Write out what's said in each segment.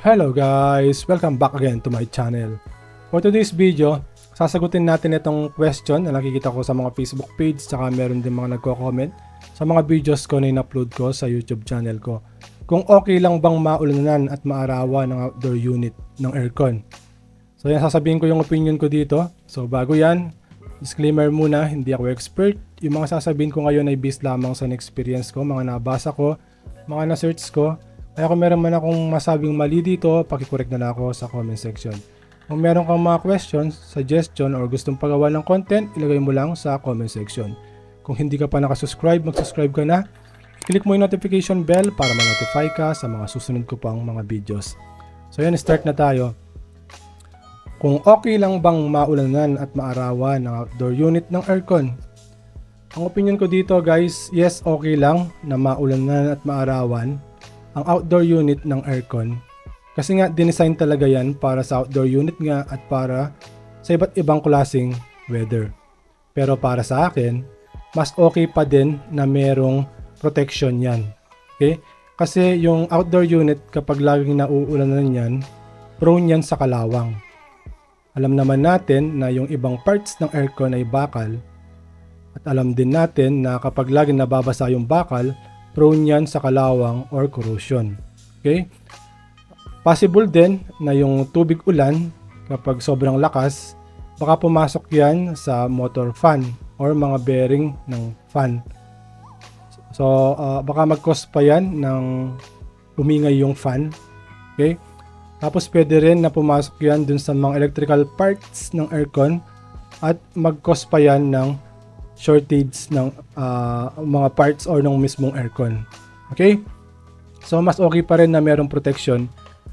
Hello guys! Welcome back again to my channel. For today's video, sasagutin natin itong question na nakikita ko sa mga Facebook page saka meron din mga nagko-comment sa mga videos ko na in-upload ko sa YouTube channel ko. Kung okay lang bang maulanan at maarawan ng outdoor unit ng aircon. So yan, sasabihin ko yung opinion ko dito. So bago yan, disclaimer muna, hindi ako expert. Yung mga sasabihin ko ngayon ay based lamang sa experience ko, mga nabasa ko, mga na-search ko. Kaya kung meron man akong masabing mali dito, pakicorrect na lang ako sa comment section. Kung meron kang mga questions, suggestion, or gustong pagawa ng content, ilagay mo lang sa comment section. Kung hindi ka pa nakasubscribe, mag-subscribe ka na. Click mo yung notification bell para ma-notify ka sa mga susunod ko pang mga videos. So yan, start na tayo. Kung okay lang bang maulanan at maarawan ng outdoor unit ng aircon? Ang opinion ko dito guys, yes, okay lang na maulanan at maarawan ang outdoor unit ng aircon. Kasi nga, dinesign talaga yan para sa outdoor unit nga at para sa iba't ibang klaseng weather. Pero para sa akin, mas okay pa din na merong protection yan. Okay? Kasi yung outdoor unit, kapag laging nauulanan yan, prone yan sa kalawang. Alam naman natin na yung ibang parts ng aircon ay bakal. At alam din natin na kapag laging nababasa yung bakal, prone yan sa kalawang or corrosion. Okay? Possible din na yung tubig ulan, kapag sobrang lakas, baka pumasok yan sa motor fan or mga bearing ng fan. So, baka mag-cause pa yan ng umingay yung fan. Okay? Tapos pwede rin na pumasok yan dun sa mga electrical parts ng aircon at mag-cause pa yan ng shortage ng mga parts or ng mismong aircon. Okay? So mas okay pa rin na mayroong protection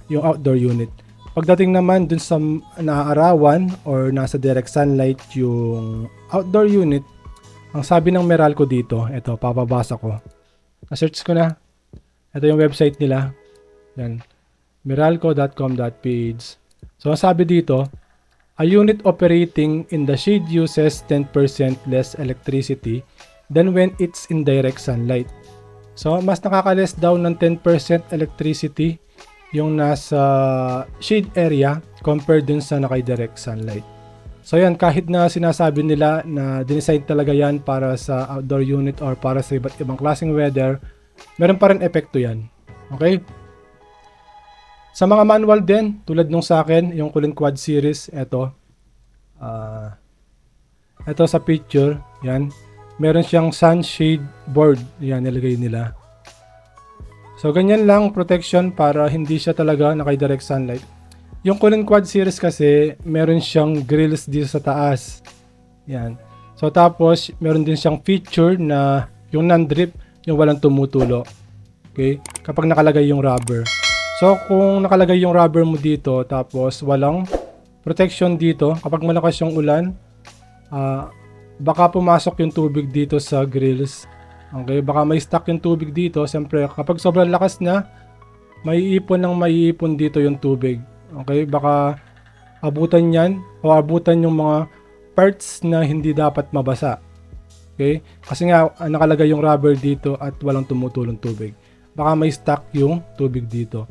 yung outdoor unit. Pagdating naman dun sa naaarawan or nasa direct sunlight yung outdoor unit, ang sabi ng Meralco dito, ito papabasa ko. Na-search ko na. Ito yung website nila. Yan. Meralco.com.ph. So ang sabi dito, a unit operating in the shade uses 10% less electricity than when it's in direct sunlight. So, mas nakaka-less daw ng 10% electricity yung nasa shade area compared dun sa naka-direct sunlight. So, yan, kahit na sinasabi nila na dinesign talaga yan para sa outdoor unit or para sa iba't ibang klaseng weather, meron pa rin epekto yan. Okay? Sa mga manual din, tulad nung sa akin, yung Kulin Quad series, ito sa picture, yan. Meron siyang sunshade board, yan, nilagay nila. So, ganyan lang, protection para hindi siya talaga naka-direct sunlight. Yung Kulin Quad series kasi, meron siyang grills dito sa taas. Yan. So, tapos, meron din siyang feature na yung non-drip, yung walang tumutulo. Okay? Kapag nakalagay yung rubber. So, kung nakalagay yung rubber mo dito, tapos walang protection dito, kapag malakas yung ulan, baka pumasok yung tubig dito sa grills. Okay, baka may stuck yung tubig dito. Siyempre, kapag sobrang lakas na, maiipon dito yung tubig. Okay, baka abutan yan o abutan yung mga parts na hindi dapat mabasa. Okay, kasi nga nakalagay yung rubber dito at walang tumutulong tubig. Baka may stuck yung tubig dito.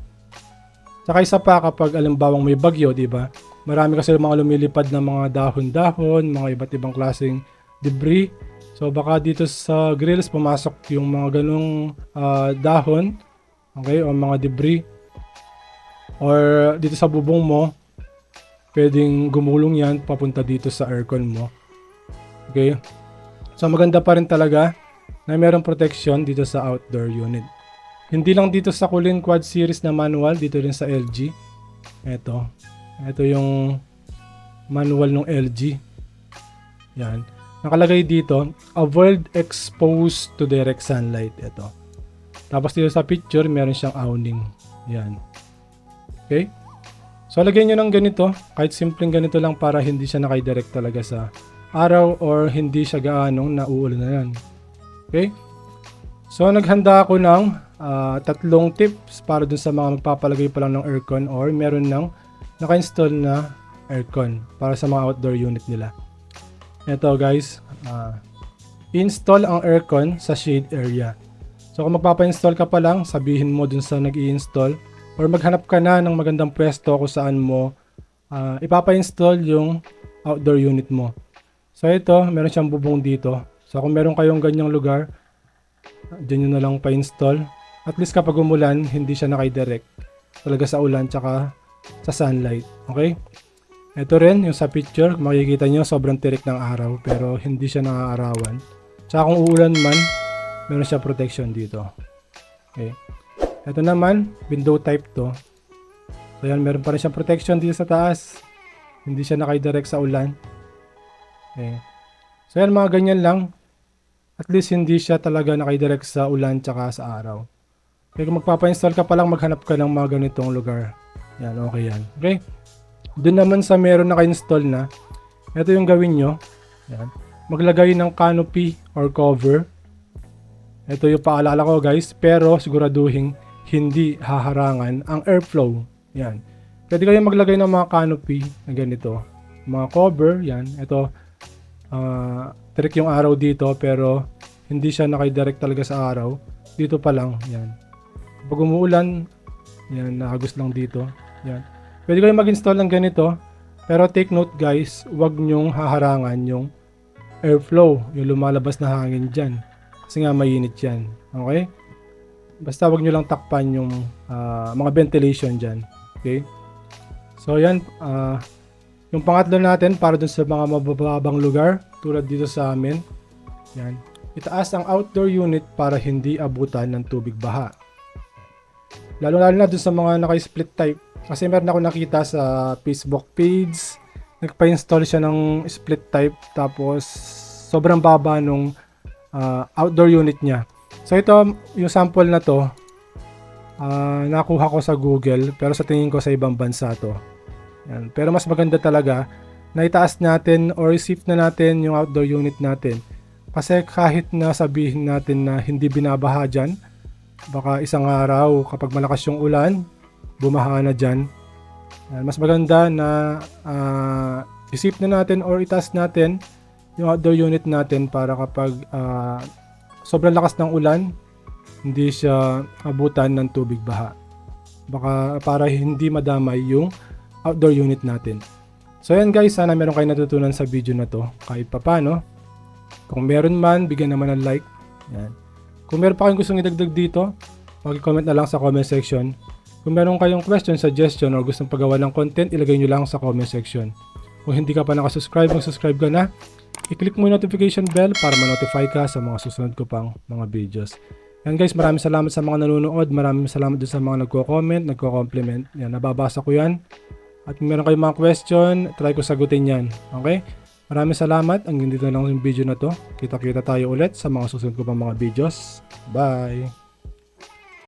Saka isa pa kapag alimbawang may bagyo, di ba? Marami kasi mga lumilipad na mga dahon-dahon, mga iba't ibang klaseng debris. So baka dito sa grills pumasok yung mga ganung dahon, okay, o mga debris. Or dito sa bubong mo, pwedeng gumulong yan papunta dito sa aircon mo. Okay? So maganda pa rin talaga na mayroong protection dito sa outdoor unit. Hindi lang dito sa Kulin Quad series na manual, dito rin sa LG. Ito yung manual ng LG. Yan. Nakalagay dito, avoid exposed to direct sunlight. Ito. Tapos dito sa picture, meron siyang awning. Yan. Okay? So, lagyan nyo ng ganito. Kahit simpleng ganito lang para hindi siya naka-direct talaga sa araw or hindi siya gaanong nauulan na yan. Okay? So, naghanda ako ng tatlong tips para dun sa mga magpapalagay pa lang ng aircon or meron ng naka-install na aircon para sa mga outdoor unit nila. Ito guys, install ang aircon sa shade area. So kung magpapa-install ka pa lang, sabihin mo dun sa nag-i-install or maghanap ka na ng magandang pwesto kung saan mo ipapa-install yung outdoor unit mo. So ito, meron siyang bubong dito. So kung meron kayong ganyang lugar, dyan nyo na lang pa-install. At least kapag umulan, hindi siya naka-direct talaga sa ulan tsaka sa sunlight. Okay? Ito rin, yung sa picture, makikita nyo sobrang tirik ng araw pero hindi siya nakaarawan. Tsaka kung uulan man, meron siya protection dito. Okay. Ito naman, window type to. So yan, meron pa rin siyang protection dito sa taas. Hindi siya naka-direct sa ulan. Okay. So yan, mga ganyan lang. At least hindi siya talaga naka-direct sa ulan tsaka sa araw. Okay, kung magpapa-install ka pa lang, maghanap ka ng mga ganitong lugar. Yan, okay yan. Okay. Doon naman sa meron naka-install na, ito yung gawin nyo. Yan. Maglagay ng canopy or cover. Ito yung paalala ko guys, pero siguraduhin hindi haharangan ang airflow. Yan. Pwede kayong maglagay ng mga canopy na ganito. Mga cover, yan. Ito, trick yung araw dito pero hindi siya naka-direct talaga sa araw. Dito pa lang, yan. Pag umuulan, yan, nakagos lang dito. Yan. Pwede kayong mag-install ng ganito, pero take note guys, huwag nyong haharangan yung airflow, yung lumalabas na hangin dyan. Kasi nga mainit yan. Okay? Basta huwag nyo lang takpan yung mga ventilation dyan. Okay? So yan, yung pangatlo natin para dun sa mga mabababang lugar, tulad dito sa amin. Yan. Itaas ang outdoor unit para hindi abutan ng tubig baha. Lalo-lalo na dun sa mga naka-split type. Kasi meron ako nakita sa Facebook page, nagpa-install siya ng split type tapos sobrang baba nung outdoor unit niya. So ito, yung sample na to, nakuha ko sa Google pero sa tingin ko sa ibang bansa to. Yan. Pero mas maganda talaga na itaas natin or isip na natin yung outdoor unit natin. Kasi kahit na sabihin natin na hindi binabaha dyan, baka isang araw kapag malakas yung ulan, bumaha na dyan. Mas maganda na isip na natin or itaas natin yung outdoor unit natin para kapag sobrang lakas ng ulan, hindi siya abutan ng tubig baha. Baka para hindi madamay yung outdoor unit natin. So yan guys, sana meron kayo natutunan sa video na to kahit papano. Kung meron man, bigyan naman ng like. Yan. Kung meron pa kayong gustong idagdag dito, mag-comment na lang sa comment section. Kung meron kayong question, suggestion, o gustong pagawa ng content, ilagay nyo lang sa comment section. Kung hindi ka pa nakasubscribe, mag-subscribe ka na. I-click mo yung notification bell para ma-notify ka sa mga susunod ko pang mga videos. Yan guys, maraming salamat sa mga nanonood. Maraming salamat din sa mga nagko-comment, nagko-compliment. Yan, nababasa ko yan. At kung meron kayong mga question, try ko sagutin yan. Okay? Maraming salamat. Ang dito lang yung video na to. Kita-kita tayo ulit sa mga susunod ko pang mga videos. Bye!